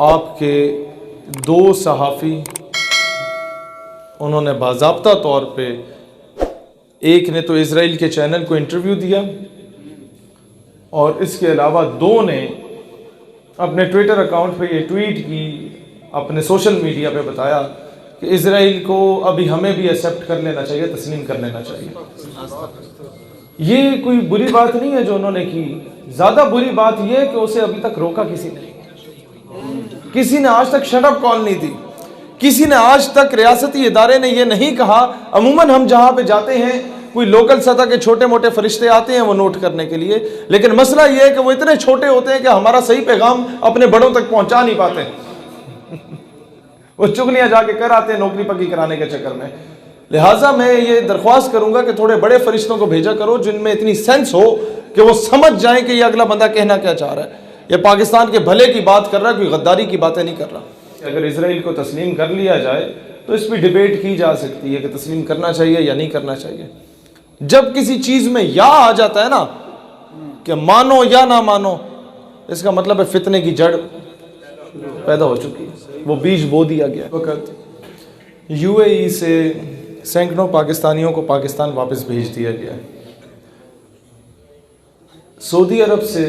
आपके दो सहाफ़ी उन्होंने बाज़ाब्ता तौर पे, एक ने तो इज़राइल के चैनल को इंटरव्यू दिया और इसके अलावा दो ने अपने ट्विटर अकाउंट पे ये ट्वीट की, अपने सोशल मीडिया पे बताया कि इज़राइल को अभी हमें भी एक्सेप्ट कर लेना चाहिए, तस्लीम कर लेना चाहिए। ये कोई बुरी बात नहीं है जो उन्होंने की, ज़्यादा बुरी बात यह है कि उसे अभी तक रोका किसी ने। किसी ने आज तक शट अप कॉल नहीं दी, किसी ने आज तक रियासती इदारे ने यह नहीं कहा। अमूमन हम जहां पे जाते हैं कोई लोकल सतह के छोटे मोटे फरिश्ते आते हैं वो नोट करने के लिए, लेकिन मसला यह है कि वो इतने छोटे होते हैं कि हमारा सही पैगाम अपने बड़ों तक पहुंचा नहीं पाते। वो चुगलियां जाके कर आते हैं नौकरी पक्की कराने के चक्कर में। लिहाजा मैं ये दरख्वास्त करूंगा कि थोड़े बड़े फरिश्तों को भेजा करो जिनमें इतनी सेंस हो कि वो समझ जाएं कि ये अगला बंदा कहना क्या चाह रहा है। ये पाकिस्तान के भले की बात कर रहा है, कोई गद्दारी की बातें नहीं कर रहा। अगर इजराइल को तस्लीम कर लिया जाए तो इस पर डिबेट की जा सकती है कि तस्लीम करना चाहिए या नहीं करना चाहिए। जब किसी चीज में या आ जाता है ना कि मानो या ना मानो, इसका मतलब है फितने की जड़ पैदा हो चुकी है, वो बीज बो दिया गया। वक्त यूएई से सैकड़ों पाकिस्तानियों को पाकिस्तान वापस भेज दिया गया है। सऊदी अरब से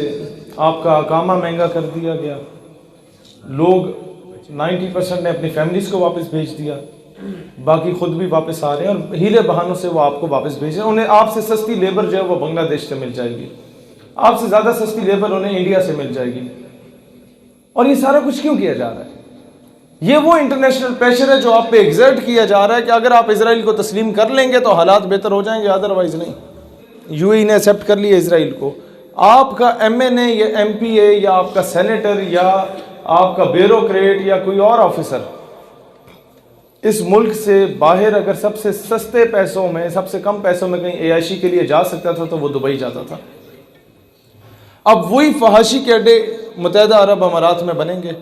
आपका अकामा महंगा कर दिया गया, लोग 90% ने अपनी फैमिलीज को वापस भेज दिया, बाकी खुद भी वापस आ रहे हैं और हीले बहानों से वो आपको वापस भेज रहे हैं। उन्हें आपसे सस्ती लेबर जो है वो बांग्लादेश से मिल जाएगी, आपसे ज़्यादा सस्ती लेबर उन्हें इंडिया से मिल जाएगी। और ये सारा कुछ क्यों किया जा रहा है? ये वो इंटरनेशनल प्रेशर है जो आप पे एग्जर्ट किया जा रहा है कि अगर आप इजराइल को तस्लीम कर लेंगे तो हालात बेहतर हो जाएंगे, अदरवाइज नहीं। यूएई ने एक्सेप्ट कर लिया इजराइल को, आपका एमएनए या एमपीए या आपका सेनेटर या आपका ब्यूरोक्रेट या कोई और ऑफिसर इस मुल्क से बाहर अगर सबसे सस्ते पैसों में, सबसे कम पैसों में कहीं एयाशी के लिए जा सकता था तो वो दुबई जाता था। अब वही फहाशी के अड्डे मुत्तहिदा अरब अमारात में बनेंगे,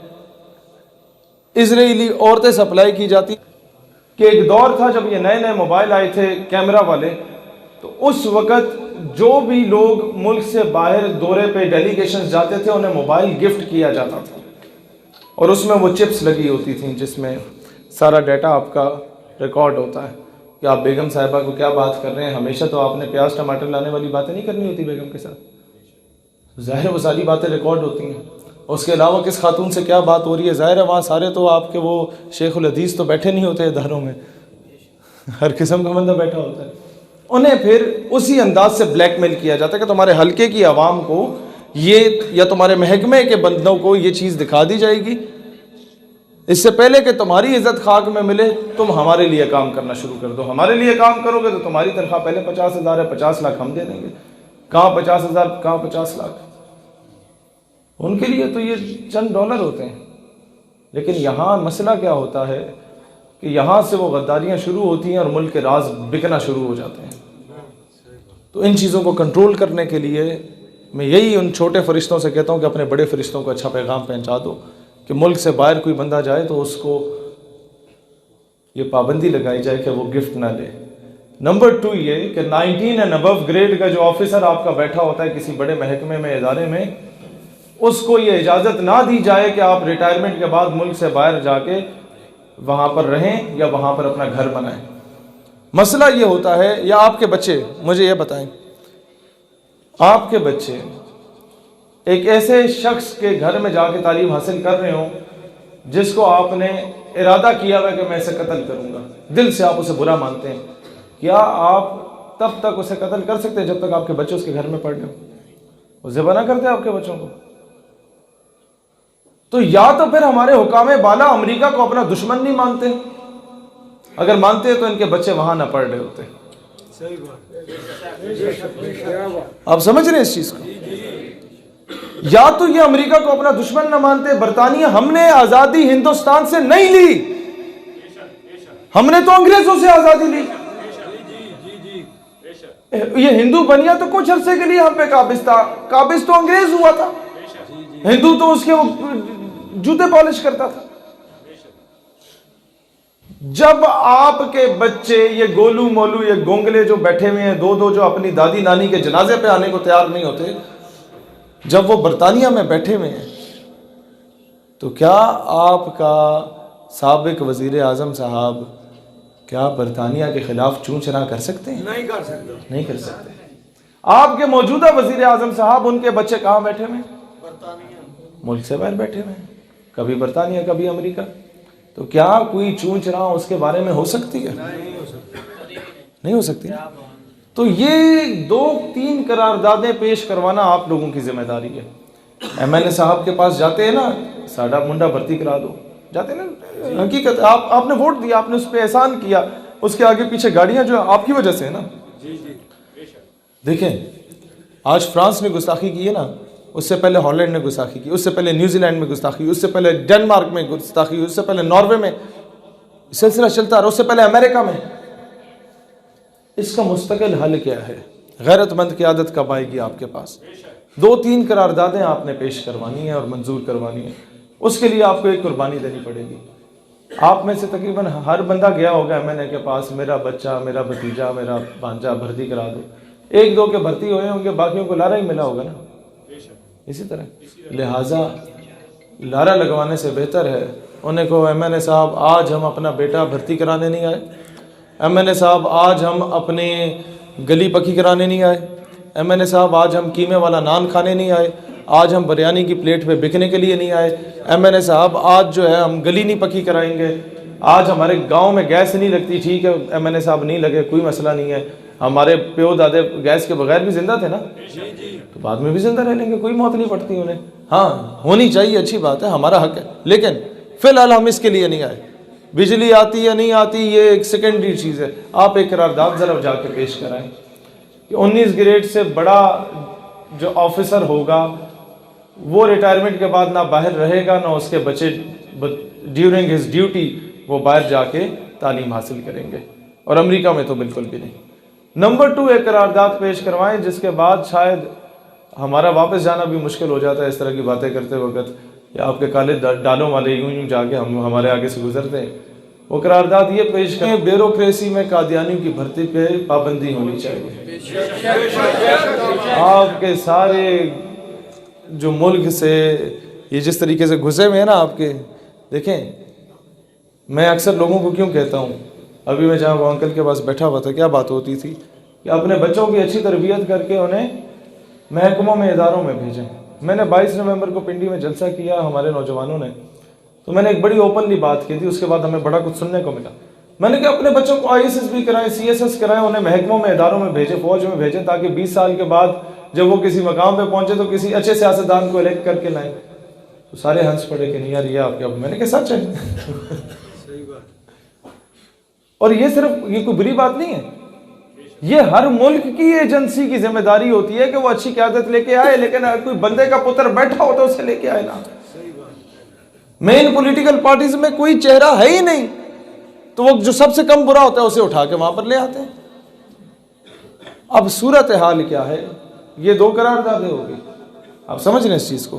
इजरायली औरतें सप्लाई की जाती। कि एक दौर था जब ये नए नए मोबाइल आए थे कैमरा वाले, तो उस वक़्त जो भी लोग मुल्क से बाहर दौरे पे डेलीगेशन जाते थे उन्हें मोबाइल गिफ्ट किया जाता था और उसमें वो चिप्स लगी होती थी जिसमें सारा डाटा आपका रिकॉर्ड होता है कि आप बेगम साहिबा को क्या बात कर रहे हैं। हमेशा तो आपने प्याज टमाटर लाने वाली बातें नहीं करनी होती बेगम के साथ, ज़ाहिर है वो सारी बातें रिकॉर्ड होती हैं। उसके अलावा किस खातून से क्या बात हो रही है, ज़ाहिर है वहाँ सारे तो आपके वो शेखुल हदीस तो बैठे नहीं होते इदारों में, हर किस्म का बंदा बैठा होता है। उन्हें फिर उसी अंदाज से ब्लैकमेल किया जाता है कि तुम्हारे हल्के की आवाम को ये या तुम्हारे महकमे के बंदों को ये चीज़ दिखा दी जाएगी, इससे पहले कि तुम्हारी इज्जत खाक में मिले तुम हमारे लिए काम करना शुरू कर दो। हमारे लिए काम करोगे तो तुम्हारी तनख्वाह पहले 50,000 है, 50 लाख हम दे देंगे। कहाँ 50,000, कहाँ 50 लाख? उनके लिए तो ये चंद डॉलर होते हैं। लेकिन यहाँ मसला क्या होता है कि यहाँ से वो गद्दारियाँ शुरू होती हैं और मुल्क के राज बिकना शुरू हो जाते हैं। तो इन चीज़ों को कंट्रोल करने के लिए मैं यही उन छोटे फरिश्तों से कहता हूँ कि अपने बड़े फरिश्तों को अच्छा पैगाम पहुँचा दो कि मुल्क से बाहर कोई बंदा जाए तो उसको ये पाबंदी लगाई जाए कि वो गिफ्ट ना ले। नंबर 2 ये कि 19 एंड अबव ग्रेड का जो ऑफिसर आपका बैठा होता है किसी बड़े महकमे में, इदारे में, उसको ये इजाज़त ना दी जाए कि आप रिटायरमेंट के बाद मुल्क से बाहर जाके वहाँ पर रहें या वहाँ पर अपना घर बनाएं। मसला ये होता है, या आपके बच्चे, मुझे ये बताएं, आपके बच्चे एक ऐसे शख्स के घर में जाके तालीम हासिल कर रहे हो जिसको आपने इरादा किया हुआ कि मैं इसे कत्ल करूँगा, दिल से आप उसे बुरा मानते हैं, क्या आप तब तक उसे कत्ल कर सकते हैं जब तक आपके बच्चे उसके घर में पढ़ रहे हो? वो ज़िबा ना करते आपके बच्चों को? तो या तो फिर हमारे हुकामे बाला अमेरिका को अपना दुश्मन नहीं मानते, अगर मानते तो इनके बच्चे वहां ना पढ़ रहे होते। आप समझ रहे हैं इस चीज को? या तो ये अमेरिका को अपना दुश्मन ना मानते। बरतानिया, हमने आजादी हिंदुस्तान से नहीं ली, हमने तो अंग्रेजों से आजादी ली। ये हिंदू बनिया तो कुछ अरसे के लिए हम पे काबिज था, काबिज तो अंग्रेज हुआ था, हिंदू तो उसके जूते पॉलिश करता था। जब आपके बच्चे ये गोलू मोलू, ये गोंगले जो बैठे हुए हैं दो जो अपनी दादी नानी के जनाजे पे आने को तैयार नहीं होते, जब वो बरतानिया में बैठे हुए हैं तो क्या आपका साबिक वज़ीर आज़म साहब क्या बरतानिया के ख़िलाफ़ चूं चना कर सकते हैं? नहीं कर सकते। नहीं कर सकते। आपके मौजूदा वज़ीर आज़म साहब, उनके बच्चे कहाँ बैठे हुए? मुल्क से बाहर बैठे हुए हैं, कभी बरतानिया कभी अमेरिका। तो क्या कोई चूं चना उसके बारे में हो सकती है? नहीं हो सकती। तो ये 2-3 करारदादें पेश करवाना आप लोगों की जिम्मेदारी है। MLA साहब के पास जाते हैं ना, साडा मुंडा भर्ती करा दो, जाते हैं ना। हकीकत आपने वोट दिया, आपने उस पर एहसान किया, उसके आगे पीछे गाड़ियां जो आपकी वजह से है ना। देखें, आज फ्रांस ने गुस्ताखी की है ना, उससे पहले हॉलैंड ने गुस्ताखी की, उससे पहले न्यूजीलैंड में गुस्ताखी, उससे पहले डेनमार्क में गुस्ताखी, उससे पहले नॉर्वे में, सिलसिला चलता रहा, उससे पहले अमेरिका में। इसका मुस्तकिल हल क्या है? गैरतमंद क़यादत कब आएगी आपके पास? 2-3 करारदादें आपने पेश करवानी है और मंजूर करवानी है। उसके लिए आपको एक कुर्बानी देनी पड़ेगी। आप में से तकरीबन हर बंदा गया होगा MLA के पास, मेरा बच्चा, मेरा भतीजा, मेरा भांजा भर्ती करा दो। 1-2 के भर्ती हुए होंगे, बाकियों को लारा ही मिला होगा ना। इसी तरह लिहाजा लारा लगवाने से बेहतर है उन्हें को MLA साहब आज हम अपना बेटा भर्ती कराने नहीं आए, MLA साहब आज हम अपने गली पक्की कराने नहीं आए, MLA साहब आज हम कीमे वाला नान खाने नहीं आए, आज हम बिरयानी की प्लेट पे बिकने के लिए नहीं आए, MLA साहब आज जो है हम गली नहीं पक्की कराएंगे, आज हमारे गांव में गैस नहीं लगती, ठीक है MLA साहब नहीं लगे, कोई मसला नहीं है, हमारे प्यो दादे गैस के बगैर भी जिंदा थे ना, तो बाद में भी जिंदा रह लेंगे, कोई मौत नहीं पड़ती उन्हें। हाँ, होनी चाहिए, अच्छी बात है, हमारा हक है, लेकिन फिलहाल हम इसके लिए नहीं आए। बिजली आती या नहीं आती ये एक सेकेंडरी चीज़ है। आप एक करारदाद ज़रा जाके पेश कराएं कि 19 ग्रेड से बड़ा जो ऑफिसर होगा वो रिटायरमेंट के बाद ना बाहर रहेगा, ना उसके बच्चे ड्यूरिंग हिज ड्यूटी वो बाहर जाके तालीम हासिल करेंगे, और अमेरिका में तो बिल्कुल भी नहीं। नंबर 2, एक करारदाद पेश करवाएं जिसके बाद शायद हमारा वापस जाना भी मुश्किल हो जाता है इस तरह की बातें करते वक्त, या आपके काले डालों वाले यूं यूं जाके हम हमारे आगे से गुजरते हैं। वो करारदाद ये पेश करें, ब्यूरोक्रेसी में कादियानियों की भर्ती पे पाबंदी होनी चाहिए। आपके सारे जो मुल्क से ये जिस तरीके से घुसे हुए हैं ना आपके, देखें मैं अक्सर लोगों को क्यों कहता हूँ, अभी मैं जहाँ वो अंकल के पास बैठा हुआ था, क्या बात होती थी कि अपने बच्चों की अच्छी तरबियत करके उन्हें महकमों में, इदारों में भेजें। मैंने 22 नवंबर को पिंडी में जलसा किया हमारे नौजवानों ने, तो मैंने एक बड़ी ओपनली बात की थी, उसके बाद हमें बड़ा कुछ सुनने को मिला। मैंने कहा अपने बच्चों को ISS भी कराएं, CSS कराएं, उन्हें महकमों में, इदारों में भेजें, फौज में भेजें, ताकि 20 साल के बाद जब वो किसी मकाम पे पहुंचे तो किसी अच्छे सियासतदान को इलेक्ट करके लाएं। तो सारे हंस पड़े कि नहीं यार ये आपके, मैंने कहा सच है। सही बात। और ये सिर्फ ये कोई बुरी बात नहीं है, ये हर मुल्क की एजेंसी की जिम्मेदारी होती है कि वो अच्छी क़यादत लेके आए, लेकिन अगर कोई बंदे का पुत्र बैठा हो तो उसे लेके आए ना। मेन पॉलिटिकल पार्टीज में कोई चेहरा है ही नहीं, तो वो जो सबसे कम बुरा होता है उसे उठा के वहां पर ले आते हैं। अब सूरत हाल क्या है, ये 2 करारदादें हो गई, आप समझ रहे हैं इस चीज को।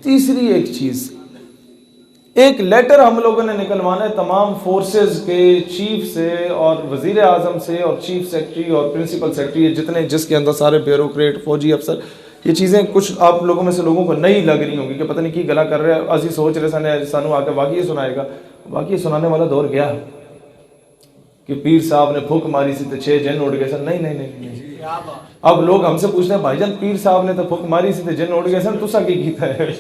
तीसरी एक चीज, एक लेटर हम लोगों ने निकलवाना है तमाम फोर्सेस के चीफ से और वजीर आजम से और चीफ सेक्रेटरी और प्रिंसिपल सेक्रेटरी, जितने जिसके अंदर सारे ब्यूरोक्रेट, फौजी अफसर, ये चीज़ें कुछ आप लोगों में से लोगों को नई लग रही होंगी कि पता नहीं की गला कर रहे हैं, असी सोच रहे सन सानू आके वाकई सुनाएगा। वाकई सुनाने वाला दौर गया कि पीर साहब ने फूक मारी सी तो 6 जिन उड़ गए सन। नहीं नहीं नहीं, नहीं। अब लोग हमसे पूछते हैं भाईजान पीर साहब ने तो फूक मारी सी तो जिन उड़ गए सन, तुसा की कीता है।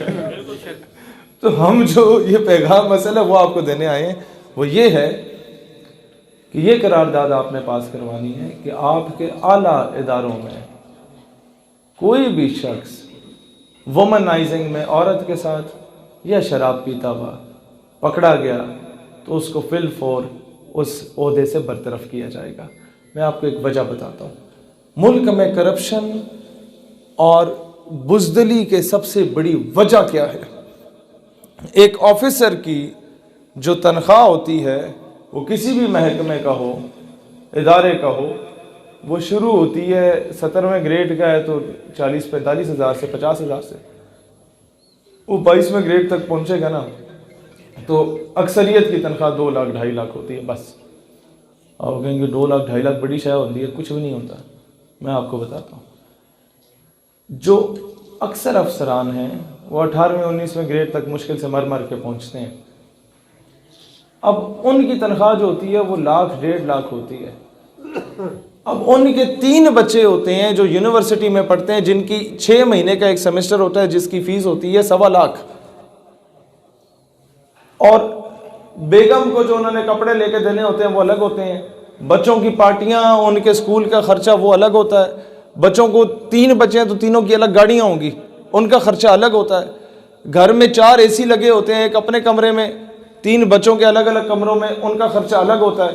तो हम जो ये पैगाम मसला वो आपको देने आए हैं वो ये है कि ये करारदाद आपने पास करवानी है कि आपके आला इदारों में कोई भी शख्स वुमनाइजिंग में औरत के साथ या शराब पीता हुआ पकड़ा गया तो उसको फिल फौर उस ओहदे से बरतरफ किया जाएगा। मैं आपको एक वजह बताता हूँ। मुल्क में करप्शन और बुज़दिली के सबसे बड़ी वजह क्या है? एक ऑफिसर की जो तनख्वाह होती है वो किसी भी महकमे का हो, इदारे का हो, वो शुरू होती है 17वें ग्रेड का है तो 40-45 हज़ार से 50 हज़ार से, वो 22वें ग्रेड तक पहुंचेगा ना तो अक्सरियत की तनख्वाह 2 लाख 2.5 लाख होती है बस। और कहेंगे 2 लाख 2.5 लाख बड़ी शायद होती है, कुछ भी नहीं होता। मैं आपको बताता हूँ, जो अक्सर अफसरान हैं वो 18वें 19वें ग्रेड तक मुश्किल से मर मर के पहुंचते हैं। अब उनकी तनख्वाह जो होती है वो 1,00,000 1,50,000 होती है। अब उनके 3 बच्चे होते हैं जो यूनिवर्सिटी में पढ़ते हैं, जिनकी 6 महीने का एक सेमेस्टर होता है, जिसकी फीस होती है 1,25,000। और बेगम को जो उन्होंने कपड़े लेके देने होते हैं वो अलग होते हैं, बच्चों की पार्टियां, उनके स्कूल का खर्चा वो अलग होता है, बच्चों को 3 बच्चे हैं तो तीनों की अलग गाड़ियां होंगी, उनका खर्चा अलग होता है, घर में 4 एसी लगे होते हैं, एक अपने कमरे में, 3 बच्चों के अलग अलग कमरों में, उनका खर्चा अलग होता है।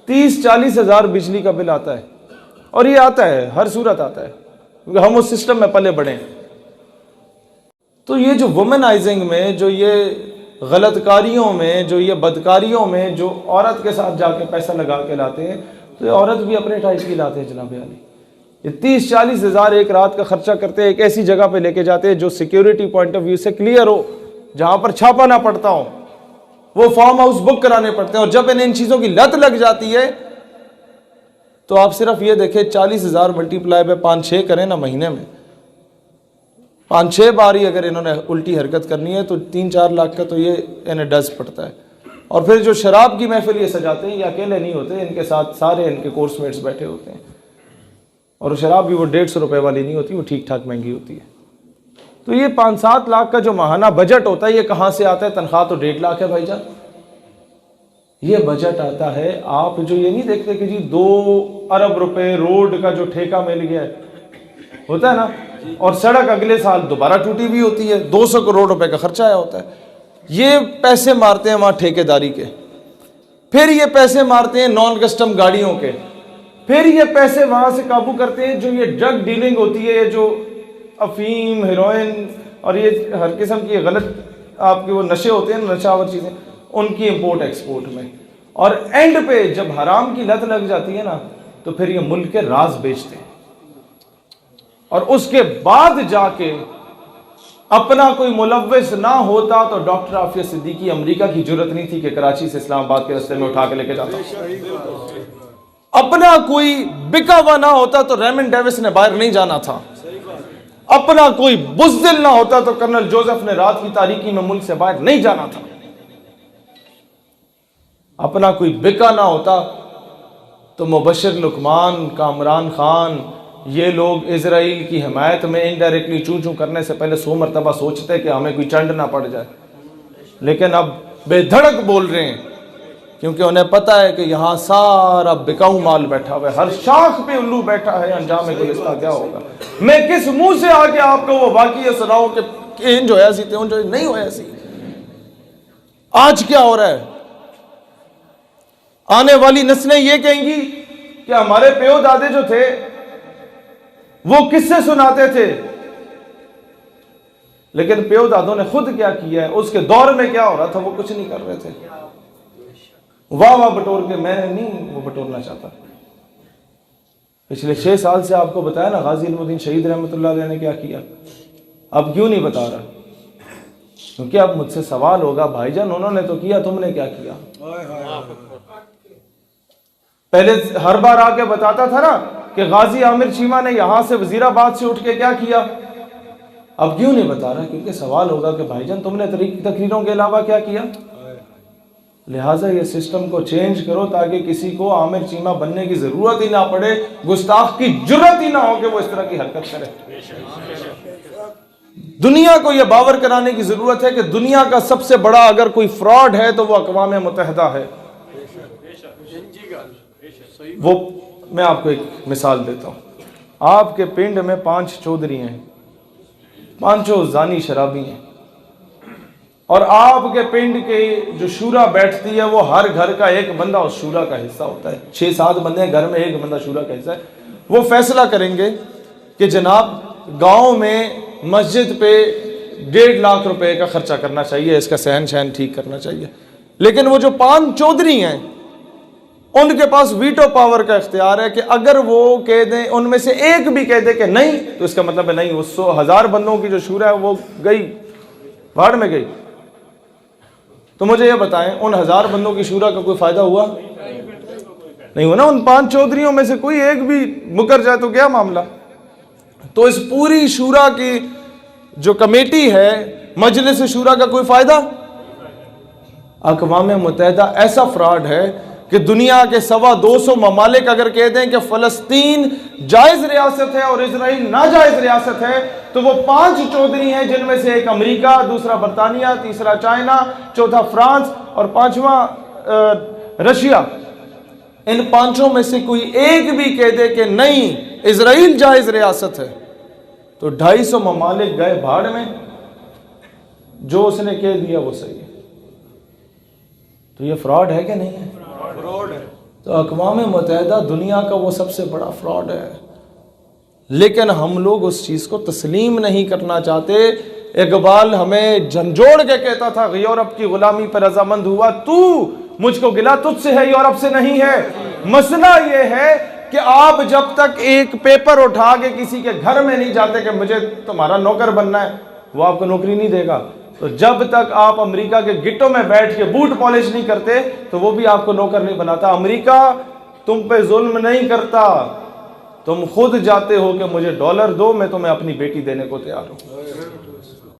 30-40 हज़ार बिजली का बिल आता है। और ये आता है, हर सूरत आता है, क्योंकि हम उस सिस्टम में पले बढ़े हैं। तो ये जो वुमेनाइजिंग में, जो ये गलतकारियों में, जो ये बदकारियों में जो औरत के साथ जाके पैसा लगा के लाते हैं, तो ये औरत भी अपने टाइप की लाते हैं जनाब अली। ये 30-40 हज़ार एक रात का खर्चा करते हैं, एक ऐसी जगह पे लेके जाते हैं जो सिक्योरिटी पॉइंट ऑफ व्यू से क्लियर हो, जहां पर छापा ना पड़ता हो, वो फार्म हाउस बुक कराने पड़ते हैं। और जब इन्हें इन चीज़ों की लत लग जाती है तो आप सिर्फ ये देखें, 40 हज़ार मल्टीप्लाई पे 5-6 करें ना महीने में, 5-6 बार ही अगर इन्होंने उल्टी हरकत करनी है तो 3-4 लाख का तो ये इन्हें डज पड़ता है। और फिर जो शराब की महफिल ये सजाते हैं, ये अकेले नहीं होते, इनके साथ सारे इनके कोर्समेट्स बैठे होते हैं। और शराब भी वो 150 रुपये वाली नहीं होती, वो ठीक ठाक महंगी होती है। तो ये 5-7 लाख का जो माहाना बजट होता है, ये कहाँ से आता है? तनख्वाह तो 1.5 लाख है भाईजान। ये बजट आता है, आप जो ये नहीं देखते कि जी 2 अरब रुपए रोड का जो ठेका मिल गया है, होता है ना, और सड़क अगले साल दोबारा टूटी हुई होती है, 200 करोड़ रुपए का खर्चा आया होता है। ये पैसे मारते हैं वहां ठेकेदारी के, फिर ये पैसे मारते हैं नॉन कस्टम गाड़ियों के, फिर ये पैसे वहां से काबू करते हैं जो ये ड्रग डीलिंग होती है, जो अफीम, हेरोइन और ये हर किस्म की गलत आपके वो नशे होते हैं, नशावर चीजें, उनकी इंपोर्ट एक्सपोर्ट में। और एंड पे जब हराम की लत लग जाती है ना, तो फिर ये मुल्क के राज बेचते हैं। और उसके बाद जाके अपना कोई मुलव्विस ना होता तो डॉक्टर आफिया सिद्दीकी अमेरिका की जरूरत नहीं थी कि कराची से इस्लामाबाद के रास्ते में उठा के लेके जाता। अपना कोई बिका हुआ ना होता तो रेमन डेविस ने बाहर नहीं जाना था। अपना कोई बुज़दिल ना होता तो कर्नल जोसेफ ने रात की तारीकी में मुल्क से बाहर नहीं जाना था। अपना कोई बिका ना होता तो मुबशर लुकमान, कामरान खान, ये लोग इजराइल की हिमायत में इनडायरेक्टली चू चू करने से पहले 100 मरतबा सोचते कि हमें कोई चंड ना पड़ जाए, लेकिन अब बेधड़क बोल रहे हैं, क्योंकि उन्हें पता है कि यहाँ सारा बिकाऊ माल बैठा हुआ है, हर शाख पे उल्लू बैठा है। अंजाम गुलिस्तां क्या होगा? मैं किस मुंह से आके आपको वो वाक़या सुनाऊं कि इन जो है सी थे, उन जो नहीं होया सी। आज क्या हो रहा है? आने वाली नस्लें ये कहेंगी कि हमारे प्यो दादे जो थे वो किससे सुनाते थे, लेकिन प्यो दादों ने खुद क्या किया है, उसके दौर में क्या हो रहा था, वो कुछ नहीं कर रहे थे। वाह वाह बटोर के मैं नहीं वो बटोरना चाहता। पिछले 6 साल से आपको बताया ना गाजी इल्मुद्दीन शहीद रहमतुल्लाह अलैह ने क्या किया। अब क्यों नहीं बता रहा? क्योंकि अब मुझसे सवाल होगा, भाईजान उन्होंने तो किया, तुमने क्या किया? पहले हर बार आके बताता था ना कि गाजी आमिर चीमा ने यहां से वजीराबाद से उठ के क्या किया। अब क्यों नहीं बता रहा? क्योंकि सवाल होगा कि भाईजान तुमने तकरीरों के अलावा क्या किया। लिहाजा ये सिस्टम को चेंज करो ताकि किसी को आमिर चीमा बनने की जरूरत ही ना पड़े, गुस्ताख की जुर्रत ही ना हो कि वो इस तरह की हरकत करे। दुनिया को यह बावर कराने की जरूरत है कि दुनिया का सबसे बड़ा अगर कोई फ्रॉड है तो वो अक़वाम मुत्तहिदा है। वो मैं आपको एक मिसाल देता हूं। आपके पिंड में 5 चौधरी हैं, 5 जानी शराबी हैं, और आपके पिंड के जो शूरा बैठती है वो हर घर का एक बंदा उस शूरा का हिस्सा होता है। 6-7 बंदे हैं घर में, एक बंदा शूरा का हिस्सा है। वो फैसला करेंगे कि जनाब गांव में मस्जिद पे 1.5 लाख रुपए का खर्चा करना चाहिए, इसका सहन शहन ठीक करना चाहिए। लेकिन वो जो 5 चौधरी हैं उनके पास वीटो पावर का इख्तियार है कि अगर वो कह दें, उनमें से एक भी कह दे कि नहीं, तो इसका मतलब है नहीं, वो 100,000 बंदों की जो शूरा है वो गई, भाड़ में गई। तो मुझे ये बताएं, उन 1000 बंदों की शूरा का कोई फायदा हुआ? नहीं हुआ ना। उन 5 चौधरियों में से कोई एक भी मुकर जाए तो क्या मामला? तो इस पूरी शूरा की जो कमेटी है मजलिस शूरा का कोई फायदा? अक़वाम मुत्तहिदा ऐसा फ्रॉड है कि दुनिया के 225 ममालिक अगर कह दें कि फ़लस्तीन जायज़ रियासत है और इजराइल नाजायज़ रियासत है, तो वो 5 चौधरी हैं, जिनमें से एक अमेरिका, दूसरा बरतानिया, तीसरा चाइना, चौथा फ्रांस और पांचवा रशिया। इन पांचों में से कोई एक भी कह दे कि नहीं इजराइल जायज़ रियासत है, तो 250 ममालिक गए भाड़ में। जो उसने कह दिया वो सही है। तो ये फ्रॉड है कि नहीं है? फ्रॉड है। तो अक़वाम मुत्तहिदा दुनिया का वो सबसे बड़ा फ्रॉड है, लेकिन हम लोग उस चीज़ को तस्लीम नहीं करना चाहते। इकबाल हमें झंझोड़ के कहता था, यूरोप की गुलामी पर रजामंद हुआ तू, मुझको गिला तुझसे है, यूरोप से नहीं है। मसला ये है कि आप जब तक एक पेपर उठा के किसी के घर में नहीं जाते कि मुझे तुम्हारा नौकर बनना है, वो आपको नौकरी नहीं देगा। तो जब तक आप अमेरिका के गिट्टों में बैठ के बूट पॉलिश नहीं करते, तो वो भी आपको नौकर नहीं बनाता। अमेरिका तुम पे जुल्म नहीं करता, तुम खुद जाते हो कि मुझे डॉलर दो, मैं तुम्हें अपनी बेटी देने को तैयार हूं।